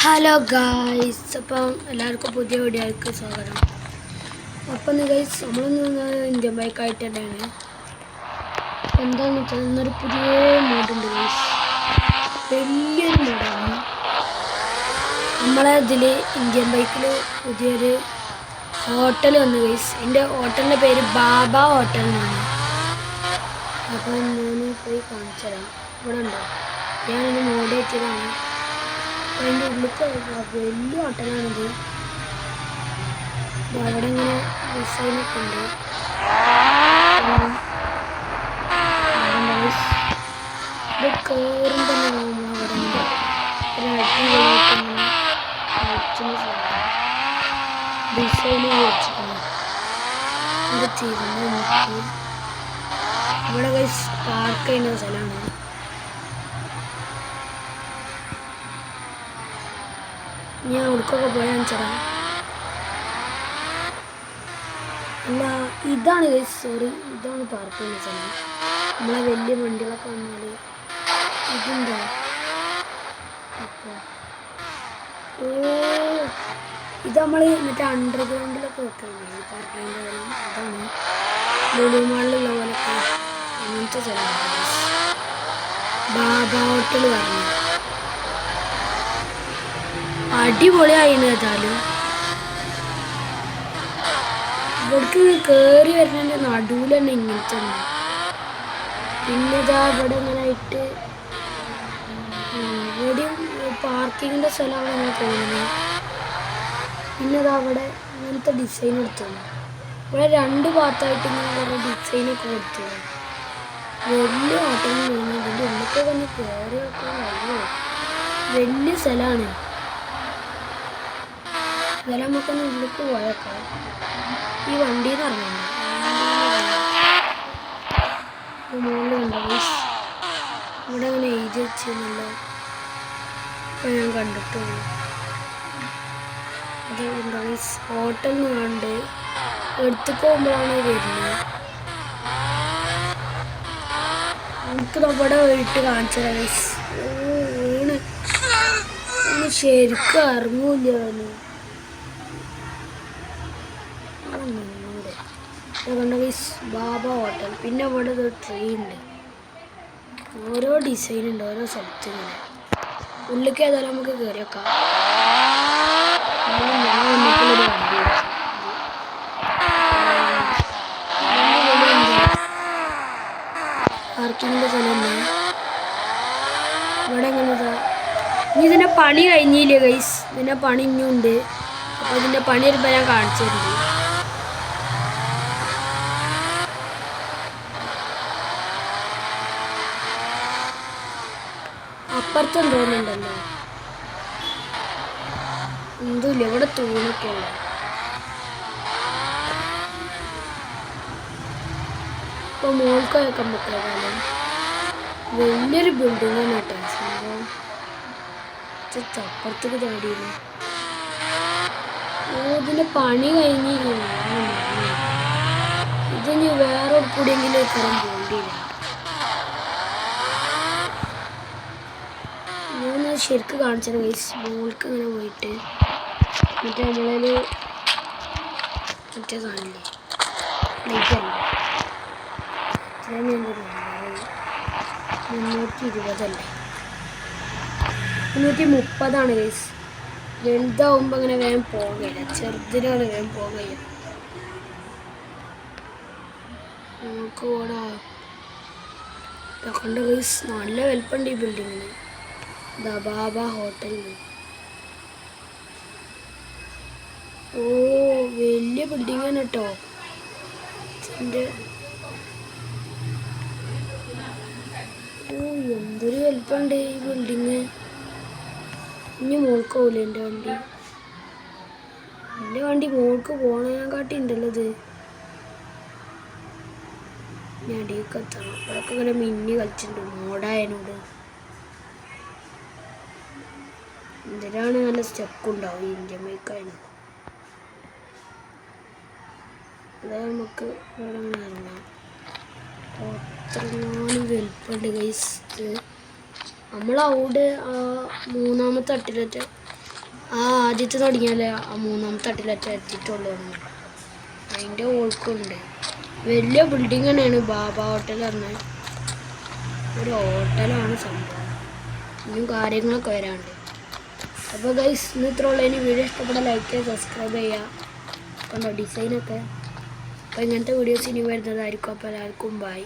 Hello guys, അപ്പം എല്ലാവർക്കും പുതിയ വീഡിയോയ്ക്ക് സ്വാഗതം. അപ്പം ഗൈസ് നമ്മളൊന്ന് ഇന്ത്യൻ ബൈക്കായിട്ട് തന്നെയാണ്. എന്താണെന്ന് വെച്ചാൽ ഇന്നൊരു പുതിയ മോഡുണ്ട് ഗൈസ്, വലിയൊരു മോഡാണ്. നമ്മളെ ഇതിൽ ഇന്ത്യൻ ബൈക്കിൽ പുതിയൊരു ഹോട്ടൽ വന്നു ഗൈസ്. എൻ്റെ ഹോട്ടലിൻ്റെ പേര് ബാബ ഹോട്ടൽ എന്നാണ്. അപ്പം ഞാൻ പോയി കാണിച്ചു തരാം. ഇവിടെ ഉണ്ടോ, ഞാനൊന്ന് മോഡ് വെച്ചതാണ്. അതിൻ്റെ ഉള്ളിലത്തെ വലിയ ഹോട്ടലാണിത്. അവിടെ ഇങ്ങനെ ഡിസൈനൊക്കെ ഉണ്ട്. ഇത് കയറും തന്നെ അവിടെ ഡിസൈൻ വെച്ചിട്ടുണ്ട്. ഇത് തിരിഞ്ഞ് നോക്കി ഇവിടെ പാർക്ക് ചെയ്യുന്ന സ്ഥലമാണ്. ഞാൻ അവിടേക്കൊക്കെ പോയാൽ ചേരാം. അല്ല, ഇതാണ് സോറി, ഇതാണ് പാർക്ക് ചെയ്യുന്ന സ്ഥലം. നമ്മളെ വലിയ വണ്ടികളൊക്കെ വന്നാൽ ഇതുണ്ടോ. ഓ, ഇത് നമ്മൾ മറ്റേ അണ്ടർഗ്രൗണ്ടിലൊക്കെ വെക്കുന്നത് ഈ പാർക്ക് ചെയ്യുന്ന സ്ഥലം. അതാണ് ലുലുമാളിലുള്ള പോലൊക്കെ അങ്ങനത്തെ സ്ഥലമാണ് ബാബ ഹോട്ടൽ പറഞ്ഞു. അടിപൊളിയായിരുന്നു. ഏതായാലും ഇവിടേക്ക് കയറി വരുന്നതിൻ്റെ നടുവിൽ തന്നെ ഇങ്ങനത്തെ ഉണ്ട്. പിന്നെ ഇതാ ഇവിടെ ഇങ്ങനെ ആയിട്ട് ഇവിടെയും പാർക്കിങ്ങിൻ്റെ സ്ഥലമാണ് ഇങ്ങനെ തോന്നുന്നത്. പിന്നെ ഇതാ അവിടെ ഇങ്ങനത്തെ ഡിസൈൻ എടുത്തത്. ഇവിടെ രണ്ട് ഭാഗത്തായിട്ട് ഇങ്ങനെ കുറേ ഡിസൈനൊക്കെ കൊടുത്തത്. വലിയ ഹോട്ടലിൽ തോന്നുന്നു. ഇതിൻ്റെ ഉള്ളിലൊക്കെ തന്നെ കയറി വെക്കാൻ കഴിയുമോ. വലിയ സ്ഥലമാണ്. ഇതെല്ലാം നമുക്കൊന്ന് ഉള്ളിലേക്ക് പോയേക്കാം. ഈ വണ്ടിയിൽ നിന്ന് ഇറങ്ങുന്നുണ്ട്. മുകളിലുണ്ടോ ഇവിടെ അങ്ങനെ എഴുതി വെച്ചിരുന്നല്ലോ. ഇപ്പം ഞാൻ കണ്ടിട്ടുള്ളൂ. അത് എന്താണ് ഹോട്ടൽ നിന്ന് കണ്ട് എടുത്തു പോകുമ്പോഴാണ് വരുന്നത്. നമുക്ക് നമ്മുടെ വീട്ടിൽ കാണിച്ചു തരാം. വീണ് ശരിക്കും ഇറങ്ങൂല്ല. കണ്ട ബാബ ഹോട്ടൽ. പിന്നെ ഇവിടെ ഒരു ട്രീ ഉണ്ട്. ഓരോ ഡിസൈൻ ഉണ്ട് ഓരോ സ്ഥലത്ത്. ഇങ്ങനെ ഉള്ളിലേക്ക് ഏതായാലും നമുക്ക് കയറി വെക്കാം. പാർക്കിങ്ങിൻ്റെ സ്ഥലം ഇവിടെ എങ്ങനെ ഇനി ഇതിൻ്റെ പണി കഴിഞ്ഞില്ലേ ഗൈസ്. ഇതിൻ്റെ പണി ഇനിയുണ്ട്. അപ്പോൾ ഇതിൻ്റെ പണി വരുമ്പോൾ ഞാൻ കാണിച്ചു തരുന്നുണ്ട്. അപ്പുറത്തും തോന്നുന്നുണ്ടല്ലോ. എന്തുമില്ല, ഇവിടെ തൂണൊക്കെ ഉള്ള. ഇപ്പൊ മോൾക്ക് വയ്ക്കാൻ പറ്റാതാലും വലിയൊരു ബിൽഡിംഗ് ആണ് കേട്ടോ സംഭവം. അപ്പുറത്തേക്ക് ചാടിയിരുന്നു. ഇതിന്റെ പണി കഴിഞ്ഞില്ല. ഇതിന് വേറെ കൂടിയെങ്കിലും തരം പോണ്ടില്ല. ഞാൻ ശരിക്കും കാണിച്ചത് മോൾക്ക് ഇങ്ങനെ പോയിട്ട് മറ്റേ നമ്മളൊരു മറ്റേ സാധനമില്ലേ ലൈറ്റല്ല 320 330 ഗൈസ്. വലുതാവുമ്പോൾ അങ്ങനെ വേഗം പോവുകയില്ല. ചെറുതിനാണ് വേഗം പോവുകയില്ല. നമുക്ക് ഓടാ കണ്ട ഗൈസ്. നല്ല വലുപ്പമുണ്ട് ഈ ബിൽഡിങ്ങിന്. ബാബ ഹോട്ടലിൽ. ഓ, വലിയ ബിൽഡിംഗ് ആണ് കേട്ടോ. എന്തൊരു വലുപ്പമുണ്ട് ഈ ബിൽഡിങ്. ഇനി മോൾക്ക് പോകില്ല എൻ്റെ വണ്ടി മോൾക്ക് പോണേക്കാട്ടി ഉണ്ടല്ലോ ഇത്. ഞാൻ അടിയൊക്കെ എത്തണം. അവിടെയൊക്കെ ഇങ്ങനെ മിന്നി കളിച്ചിട്ടുണ്ട് മോഡായതിനോട്. എന്തിനാണ് നല്ല സ്റ്റെപ്പ് ഉണ്ടാവും ഇന്ത്യൻ ബൈക്കായിരുന്നു. അതായത് നമുക്ക് ഇവിടെ അങ്ങനെ ഇറങ്ങാം. അത്രങ്ങാനും വലുപ്പമുണ്ട് ഗൈസ്. നമ്മളവിടെ മൂന്നാമത്തെ തട്ടിലത്തെ ആദ്യത്തെ തുടങ്ങിയാലേ ആ മൂന്നാമത്തെ തട്ടിലൊക്കെ എത്തിയിട്ടുള്ളൂ. അതിൻ്റെ ഓൾക്കുണ്ട്. വലിയ ബിൽഡിംഗ് തന്നെയാണ് ബാബ ഹോട്ടൽ പറഞ്ഞാൽ. ഒരു ഹോട്ടലാണ് സംഭവം. ഇനിയും കാര്യങ്ങളൊക്കെ വരാണ്ട്. അപ്പോൾ ഗൈസ് ഇന്ന് ഇത്ര ഉള്ളതിന് വീഡിയോ ഇഷ്ടപ്പെട്ടാൽ ലൈക്ക് ചെയ്യുക, സബ്സ്ക്രൈബ് ചെയ്യുക. കണ്ടോ ഡിസൈനൊക്കെ. അപ്പോൾ ഇങ്ങനത്തെ വീഡിയോസ് ഇനി വരുന്നതായിരിക്കും. അപ്പോൾ എല്ലാവർക്കും ബൈ.